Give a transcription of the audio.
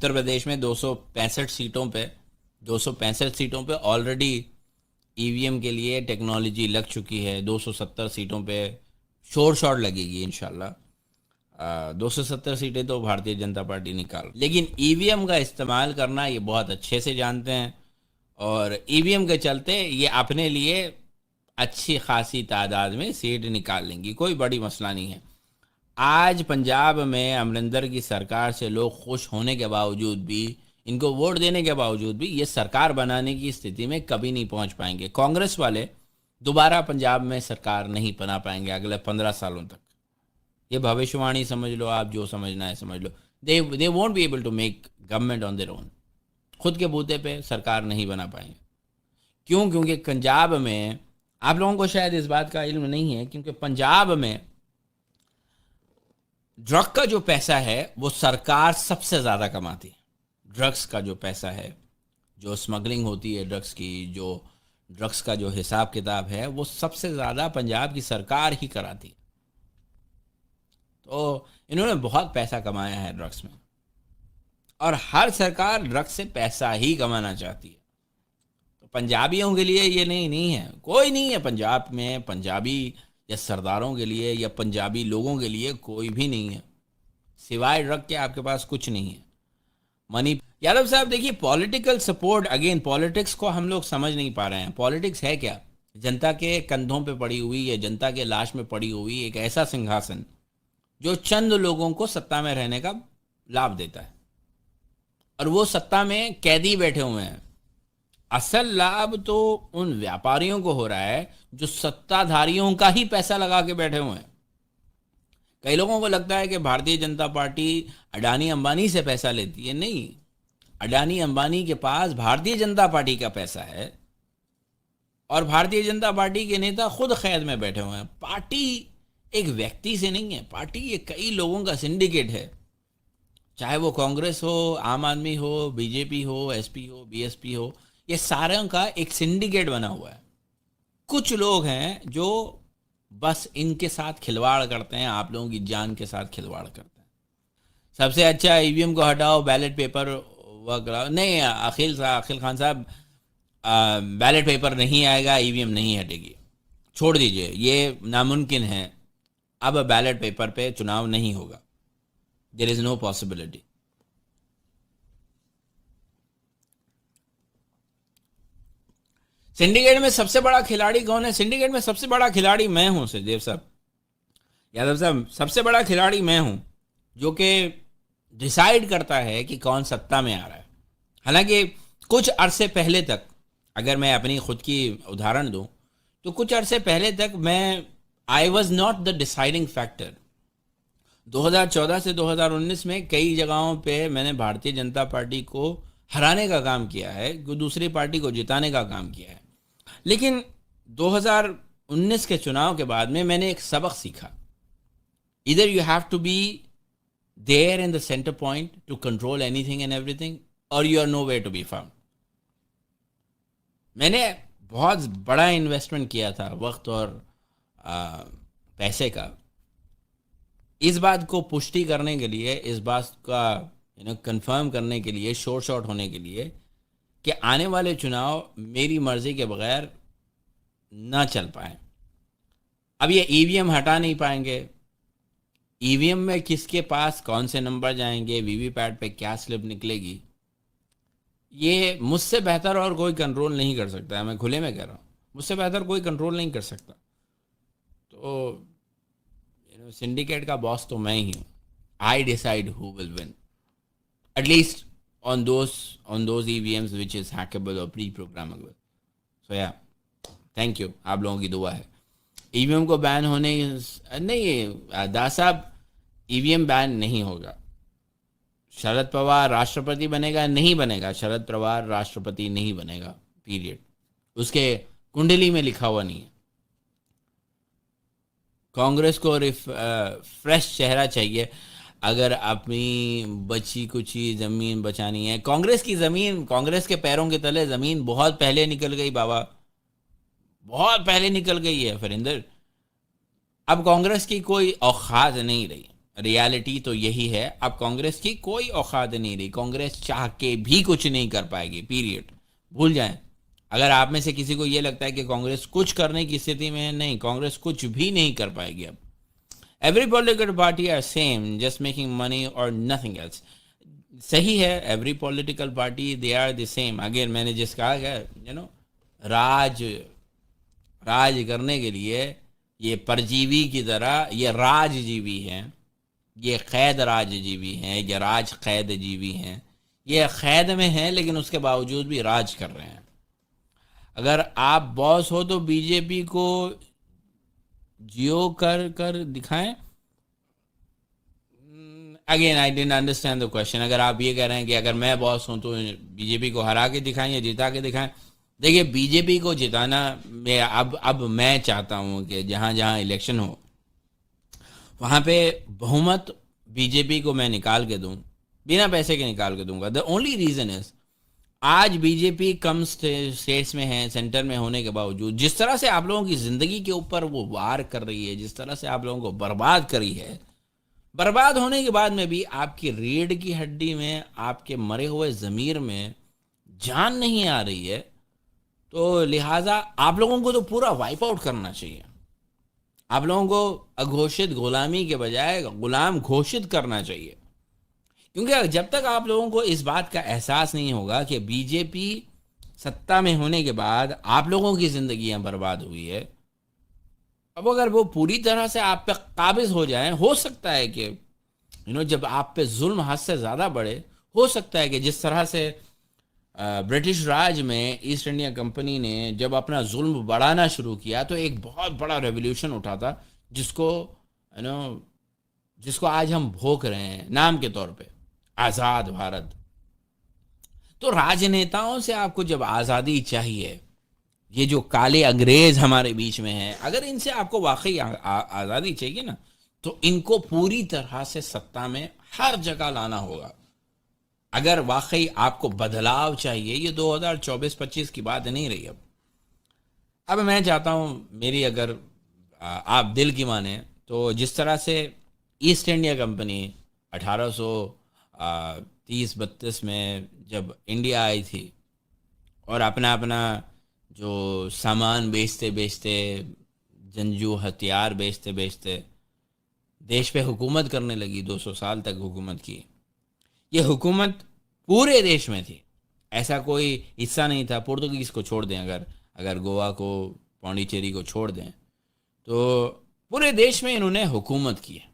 उत्तर प्रदेश में 265 सीटों पे ऑलरेडी ईवीएम के लिए टेक्नोलॉजी लग चुकी है। 270 सीटों पे शोर शॉट लगेगी इंशाल्लाह। 270 सीटें तो भारतीय जनता पार्टी निकाल, लेकिन ईवीएम का इस्तेमाल करना ये बहुत अच्छे से जानते हैं और ईवीएम के चलते ये अपने लिए अच्छी खासी तादाद में सीट निकाल लेंगी, कोई बड़ी मसला नहीं है। आज पंजाब में अमरिंदर की सरकार से लोग खुश होने के बावजूद भी, इनको वोट देने के बावजूद भी ये सरकार बनाने की स्थिति में कभी नहीं पहुंच पाएंगे। कांग्रेस वाले दोबारा पंजाब में सरकार नहीं बना पाएंगे अगले 15 सालों तक। ये भविष्यवाणी समझ लो, आप जो समझना है समझ लो। They won't be able to make government on their own. खुद के बूते पे सरकार नहीं बना पाएंगे। क्यों? क्योंकि पंजाब में, आप लोगों को शायद इस बात का इल्म नहीं है, क्योंकि पंजाब में ड्रग का जो पैसा है वो सरकार सबसे ज़्यादा कमाती है। ड्रग्स का जो पैसा है, जो स्मगलिंग होती है ड्रग्स की, जो ड्रग्स का जो हिसाब किताब है, वो सबसे ज़्यादा पंजाब की सरकार ही कराती है। तो इन्होंने बहुत पैसा कमाया है ड्रग्स में, और हर सरकार ड्रग्स से पैसा ही कमाना चाहती है। तो पंजाबियों के लिए ये नहीं है, कोई नहीं है पंजाब में पंजाबी या सरदारों के लिए या पंजाबी लोगों के लिए कोई भी नहीं है। सिवाय ड्रग के आपके पास कुछ नहीं है। मनी यादव साहब, देखिए पॉलिटिकल सपोर्ट, अगेन पॉलिटिक्स को हम लोग समझ नहीं पा रहे हैं। पॉलिटिक्स है क्या? जनता के कंधों पे पड़ी हुई या जनता के लाश में पड़ी हुई एक ऐसा सिंहासन जो चंद लोगों को सत्ता में रहने का लाभ देता है, और वो सत्ता में कैदी बैठे हुए हैं। असल लाभ तो उन व्यापारियों को हो रहा है जो सत्ताधारियों का ही पैसा लगा के बैठे हुए हैं। कई लोगों को लगता है कि भारतीय जनता पार्टी अडानी अंबानी से पैसा लेती है। नहीं, अडानी अंबानी के पास भारतीय जनता पार्टी का पैसा है, और भारतीय जनता पार्टी के नेता खुद कैद में बैठे हुए हैं। पार्टी एक व्यक्ति से नहीं है, पार्टी ये कई लोगों का सिंडिकेट है। चाहे वो कांग्रेस हो, आम आदमी हो, बीजेपी हो, एसपी हो, बीएसपी हो, ये सारों का एक सिंडिकेट बना हुआ है। कुछ लोग हैं जो बस इनके साथ खिलवाड़ करते हैं, आप लोगों की जान के साथ खिलवाड़ करते हैं। सबसे अच्छा ईवीएम को हटाओ, बैलेट पेपर वर्क कराओ। नहीं अखिल खान साहब, बैलेट पेपर नहीं आएगा, ईवीएम नहीं हटेगी, छोड़ दीजिए, ये नामुमकिन है। अब बैलेट पेपर पे चुनाव नहीं होगा, there is no possibility. Syndicate में सबसे बड़ा खिलाड़ी कौन है? सिंडिकेट में सबसे बड़ा खिलाड़ी मैं हूं सचदेव साहब, यादव साहब। सबसे बड़ा खिलाड़ी मैं हूं, जो कि डिसाइड करता है कि कौन सत्ता में आ रहा है। हालांकि कुछ अरसे पहले तक, अगर मैं अपनी खुद की उदाहरण दूं, तो कुछ अरसे पहले तक I was not the deciding factor. 2014 से 2019 में कई जगहों पे मैंने भारतीय जनता पार्टी को हराने का काम किया है, दूसरी पार्टी को जिताने का काम किया है। लेकिन 2019 के चुनाव के बाद में मैंने एक सबक सीखा। इधर you have to be there in the centre point to control anything and everything, और you are nowhere to be found. मैंने बहुत बड़ा इन्वेस्टमेंट किया था, वक्त और पैसे का, इस बात को पुष्टि करने के लिए, इस बात का कंफर्म करने के लिए, शोर शॉट होने के लिए कि आने वाले चुनाव मेरी मर्जी के बगैर ना चल पाए। अब ये ईवीएम हटा नहीं पाएंगे। ईवीएम में किसके पास कौन से नंबर जाएंगे, वीवीपैट पे क्या स्लिप निकलेगी, ये मुझसे बेहतर और कोई कंट्रोल नहीं कर सकता है। मैं खुले में कह रहा हूँ, मुझसे बेहतर कोई कंट्रोल नहीं कर सकता। तो सिंडिकेट का बॉस तो मैं ही हूँ। I decide who will win, at least on those EVMs which is hackable or pre-programmable. So yeah, thank you, आप लोगों की दुआ है। ईवीएम को बैन होने नहीं, दास साहब, ईवीएम बैन नहीं होगा। शरद पवार राष्ट्रपति बनेगा? नहीं बनेगा। शरद पवार राष्ट्रपति नहीं बनेगा, पीरियड। उसके कुंडली में लिखा हुआ नहीं है। कांग्रेस को फ्रेश चेहरा चाहिए। अगर अपनी बची कुची ज़मीन बचानी है, कांग्रेस की ज़मीन, कांग्रेस के पैरों के तले ज़मीन बहुत पहले निकल गई बाबा, बहुत पहले निकल गई है फरिंदर। अब कांग्रेस की कोई औकात नहीं रही। रियलिटी तो यही है। अब कांग्रेस की कोई औकात नहीं रही, कांग्रेस चाह के भी कुछ नहीं कर पाएगी, पीरियड। भूल जाएं। अगर आप में से किसी को ये लगता है कि कांग्रेस कुछ करने की स्थिति में है, नहीं, कांग्रेस कुछ भी नहीं कर पाएगी अब। Every political party are same, just making money और नथिंग एल्स। सही है, every political party they are the same. Again मैंने जिस कहा है, राज राज करने के लिए ये परजीवी की तरह ये राजजीवी हैं, ये कैद राजजीवी हैं, ये राज कैद जीवी हैं। ये कैद में हैं लेकिन उसके बावजूद भी राज कर रहे हैं। अगर आप बॉस हो तो बीजेपी को जियो कर कर दिखाएं। Again I didn't understand the question. अगर आप ये कह रहे हैं कि अगर मैं बॉस हूं तो बीजेपी को हरा के दिखाएं या जिता के दिखाएं, देखिए बीजेपी को जिताना मैं अब मैं चाहता हूं कि जहां जहां इलेक्शन हो वहां पे बहुमत बीजेपी को मैं निकाल के दूं, बिना पैसे के निकाल के दूंगा। द ओनली रीजन इज आज बीजेपी कम स्टेट्स में है, सेंटर में होने के बावजूद जिस तरह से आप लोगों की जिंदगी के ऊपर वो वार कर रही है, जिस तरह से आप लोगों को बर्बाद करी है, बर्बाद होने के बाद में भी आपकी रीढ़ की हड्डी में, आपके मरे हुए ज़मीर में जान नहीं आ रही है, तो लिहाजा आप लोगों को तो पूरा वाइप आउट करना चाहिए। आप लोगों को अघोषित गुलामी के बजाय गुलाम घोषित करना चाहिए। क्योंकि जब तक आप लोगों को इस बात का एहसास नहीं होगा कि बीजेपी सत्ता में होने के बाद आप लोगों की जिंदगियां बर्बाद हुई है, अब अगर वो पूरी तरह से आप पे काबिज हो जाए, हो सकता है कि जब आप पे जुल्म हद से ज़्यादा बढ़े, हो सकता है कि जिस तरह से ब्रिटिश राज में ईस्ट इंडिया कंपनी ने जब अपना जुल्म बढ़ाना शुरू किया तो एक बहुत बड़ा रेवोल्यूशन उठा था, जिसको आज हम भोग रहे हैं नाम के तौर पे, आज़ाद भारत। तो राजनेताओं से आपको जब आज़ादी चाहिए, ये जो काले अंग्रेज हमारे बीच में हैं, अगर इनसे आपको वाकई आज़ादी चाहिए ना, तो इनको पूरी तरह से सत्ता में हर जगह लाना होगा। अगर वाकई आपको बदलाव चाहिए, ये 2024-25 की बात नहीं रही। अब मैं चाहता हूँ, मेरी अगर आप दिल की माने तो जिस तरह से ईस्ट इंडिया कंपनी 1830-32 में जब इंडिया आई थी और अपना अपना जो सामान बेचते बेचते, जंजू हथियार बेचते बेचते देश पे हुकूमत करने लगी, 200 साल तक हुकूमत की। ये हुकूमत पूरे देश में थी, ऐसा कोई हिस्सा नहीं था। पुर्तगीज को छोड़ दें, अगर गोवा को, पौंडीचेरी को छोड़ दें, तो पूरे देश में इन्होंने हुकूमत की है।